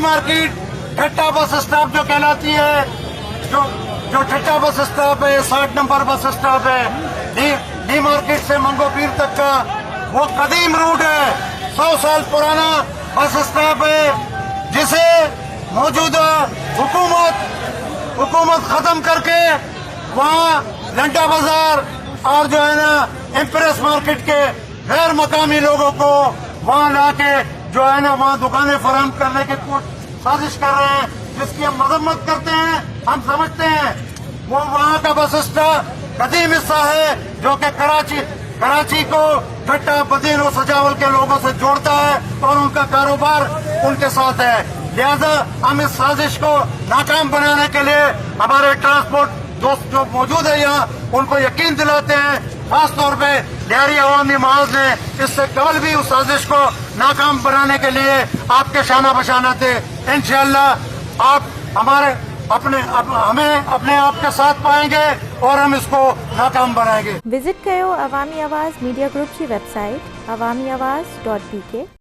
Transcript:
Market ठट्टा bus stop जो कहलाती है, जो ठट्टा बस स्टॉप है, 60 नंबर बस स्टॉप है, डी मार्केट से मंगो पीर तक का वो कदीम रूट है, 100 साल पुराना बस स्टॉप है, जिसे मौजूदा हुकूमत खत्म करके वहाँ लंडा बाजार और जो है ना इम्प्रेस मार्केट के गैर मकामी लोगों को वहाँ लाके जो है ना वहाँ दुकानें फराहम करने की साजिश कर रहे हैं, जिसकी हम मजम्मत करते हैं। हम समझते हैं वो वहाँ का बस स्टॉप कदीम हिस्सा है जो कि कराची को ठट्टा बदीन और सजावल के लोगों से जोड़ता है और उनका कारोबार उनके साथ है। लिहाजा हम इस साजिश को नाकाम बनाने के लिए हमारे ट्रांसपोर्ट दोस्त जो मौजूद है यहाँ उनको यकीन दिलाते हैं। खास तौर पे लिहारी अवामी महाज ने इससे कबल भी उस साजिश को नाकाम बनाने के लिए आपके शाना बशाना थे। इंशाअल्लाह आप हमें अपने आप के साथ पाएंगे और हम इसको नाकाम बनाएंगे। विजिट कयो अवामी आवाज़ मीडिया ग्रुप की वेबसाइट awamiawaz.pk।